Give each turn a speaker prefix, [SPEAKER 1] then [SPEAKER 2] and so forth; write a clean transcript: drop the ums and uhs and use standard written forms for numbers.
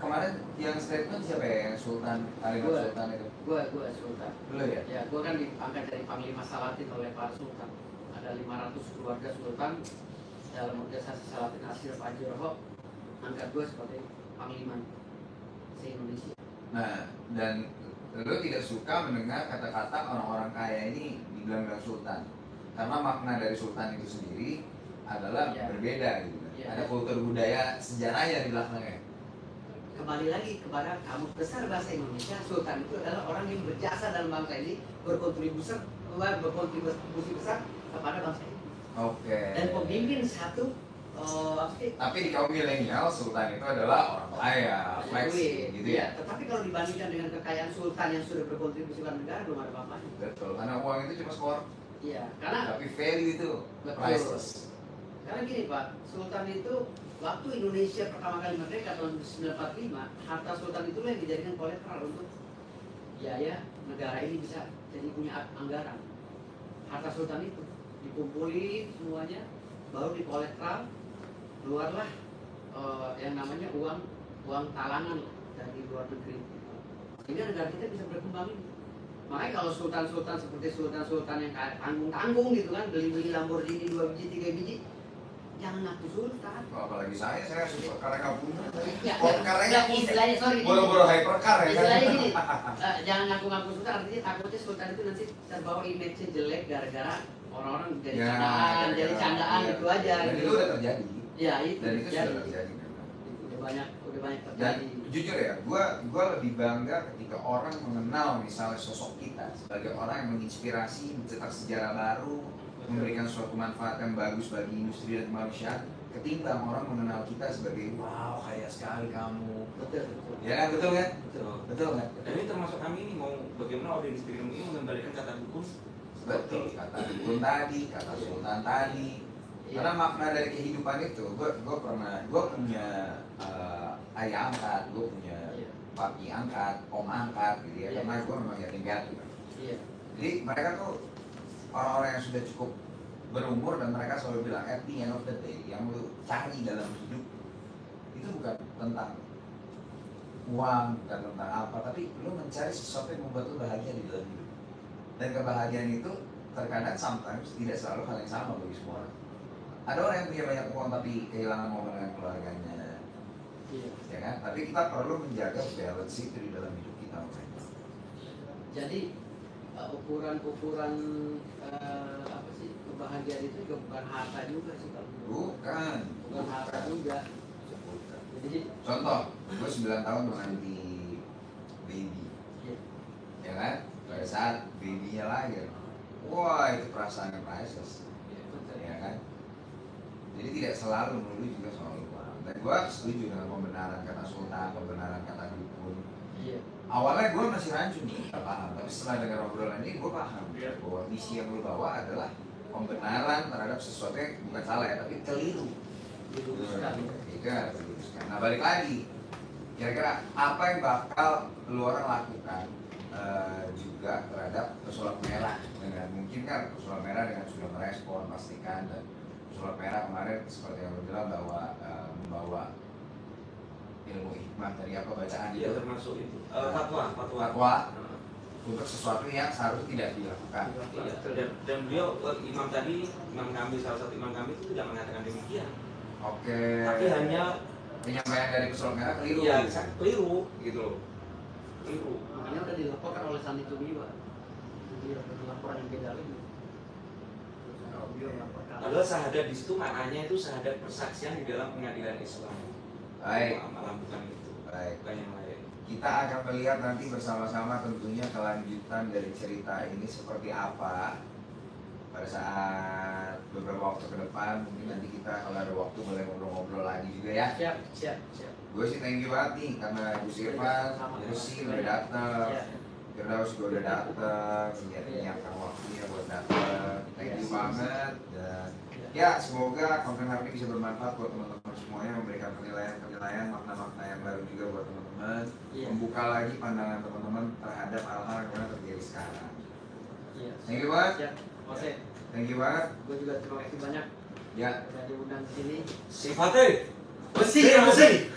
[SPEAKER 1] kemarin yang statement siapa ya? Yang Sultan, kalimat Sultan itu?
[SPEAKER 2] Gua Sultan.
[SPEAKER 1] Dulu ya?
[SPEAKER 2] Ya, gua kan diangkat dari Panglima Salatin oleh Pak Sultan. Ada 500 keluarga Sultan dalam organisasi Salatin Asyir Pak Haji angkat gua sebagai Panglima se-Indonesia.
[SPEAKER 1] Nah, dan lo tidak suka mendengar kata-kata orang-orang kaya ini dibilang Sultan, karena makna dari Sultan itu sendiri adalah berbeda gitu. Ada kultur budaya sejarahnya di belakangnya.
[SPEAKER 2] Kembali lagi kepada kamus besar bahasa Indonesia, Sultan itu adalah orang yang berjasa dalam bangsa ini, berkontribusi besar kepada bangsa ini.
[SPEAKER 1] Oke.
[SPEAKER 2] Dan pemimpin satu
[SPEAKER 1] tapi di kaum milenial Sultan itu adalah orang kaya, fleksi gitu ya.
[SPEAKER 2] Tetapi kalau dibandingkan dengan kekayaan Sultan yang sudah berkontribusi kepada negara belum ada apa-apanya.
[SPEAKER 1] Betul, karena uang itu cuma skor.
[SPEAKER 2] Iya, karena
[SPEAKER 1] tapi value itu priceless.
[SPEAKER 2] Karena gini Pak, Sultan itu waktu Indonesia pertama kali merdeka tahun 1945, harta Sultan itulah yang dijadikan kolateral untuk biaya negara ini bisa jadi punya anggaran. Harta Sultan itu dikumpulin semuanya, baru dikolateral, keluarlah yang namanya uang talangan dari luar negeri. Sehingga negara kita bisa berkembang ini. Makanya kalau sultan-sultan seperti sultan-sultan yang tanggung-tanggung gitu kan, beli-beli Lamborghini 2 biji, 3 biji, jangan ngaku sultan.
[SPEAKER 1] Apalagi saya suka karena nggak punya.
[SPEAKER 2] Karena istilahnya sorry.
[SPEAKER 1] Boro-boro hypercar ya.
[SPEAKER 2] Istilahnya gini, jangan ngaku-ngaku sultan, artinya takutnya sultan itu nanti terbawa image-nya jelek gara-gara orang-orang jadi candaan, jadi candaan itu aja.
[SPEAKER 1] Dan
[SPEAKER 2] gitu.
[SPEAKER 1] itu udah terjadi.
[SPEAKER 2] Ya itu.
[SPEAKER 1] Dan itu sudah terjadi.
[SPEAKER 2] Udah banyak terjadi.
[SPEAKER 1] Dan jujur ya, gua lebih bangga ketika orang mengenal misalnya sosok kita sebagai orang yang menginspirasi, mencetak sejarah baru, memberikan suatu manfaat yang bagus bagi industri dan kemanusiaan, ketimbang orang mengenal kita sebagai wow kaya sekali kamu.
[SPEAKER 2] Betul.
[SPEAKER 1] Ya kan, betul kan?
[SPEAKER 3] Betul kan? Dan ini termasuk kami ini mau bagaimana organisasi film ini mengembalikan kata dukun.
[SPEAKER 1] Betul, kata dukun tadi, kata sultan tadi. Karena makna dari kehidupan itu, gue punya ayah angkat, gue punya papi angkat, om angkat gitu ya, karena gue memang yatim piatu kan. Jadi mereka tuh orang-orang yang sudah cukup berumur dan mereka selalu bilang at the end of the day yang lu cari dalam hidup itu bukan tentang uang, bukan tentang apa, tapi lu mencari sesuatu yang membuat lu bahagia di dalam hidup. Dan kebahagiaan itu terkadang sometimes tidak selalu hal yang sama bagi semua orang. Ada orang yang punya banyak uang tapi kehilangan momen dengan keluarganya, ya kan? Tapi kita perlu menjaga balance itu di dalam hidup kita.
[SPEAKER 2] Jadi ukuran apa sih kebahagiaan itu juga bukan harta juga sih kalau
[SPEAKER 1] bukan
[SPEAKER 2] harta juga. Jadi
[SPEAKER 1] contoh, gue 9 tahun menanti baby, ya kan? Pada saat babynya lahir, wah itu perasaan yang priceless, ya kan? Jadi tidak selalu melulu juga soal uang. Dan gue setuju dengan pembenaran kata sultan, pembenaran kata dukun. Awalnya gue masih rancu nih, gak paham. Tapi setelah dengar obrolan ini, gue paham bahwa misi yang lu bawa adalah pembenaran terhadap sesuatu yang bukan salah ya, tapi keliru. Itu harus diluruskan. Nah balik lagi, kira-kira apa yang bakal lu orang lakukan juga terhadap pesulap merah dengan mungkin kan pesulap merah dengan sudah merespon pastikan, dan pesulap merah kemarin seperti yang lu bilang bahwa membawa ilmu hikmah dari apa bacaan
[SPEAKER 3] itu termasuk itu fatwa untuk sesuatu yang seharusnya tidak dilakukan. Dan beliau imam kami, salah satu imam kami itu tidak mengatakan demikian.
[SPEAKER 1] Oke.
[SPEAKER 3] Tapi hanya
[SPEAKER 1] penyampaian dari pesulap merah keliru.
[SPEAKER 3] Iya, keliru gitu loh. Keliru.
[SPEAKER 2] Makanya udah dilaporkan oleh Sandi Tumiwa. Jadi ada laporan yang beda lagi.
[SPEAKER 3] Adalah syahadat di situ maknanya itu syahadat persaksian di dalam pengadilan Islam.
[SPEAKER 1] Baik.
[SPEAKER 3] Malam bukan itu.
[SPEAKER 1] Baik.
[SPEAKER 3] Bukan yang lain.
[SPEAKER 1] Kita akan melihat nanti bersama-sama tentunya kelanjutan dari cerita ini seperti apa pada saat beberapa waktu ke depan. Mungkin nanti kita kalau ada waktu boleh ngobrol-ngobrol lagi juga ya.
[SPEAKER 2] Siap.
[SPEAKER 1] Gue sih thank you banget nih karena Gus Irfan, Rusi udah datang, Firdaus juga udah datang, menyiapkan waktunya buat datang. Thank you banget. Dan ya semoga konten hari ini bisa bermanfaat buat teman-teman semuanya, memberikan penilaian makna-makna yang baru juga buat teman-teman, membuka lagi pandangan teman-teman terhadap hal-hal yang pernah terjadi sekarang. Thank you banget. Thank you banget.
[SPEAKER 2] Gue juga terima kasih banyak.
[SPEAKER 1] Ya.
[SPEAKER 2] Udah diundang ke sini.
[SPEAKER 3] Sifatnya.
[SPEAKER 2] Besi.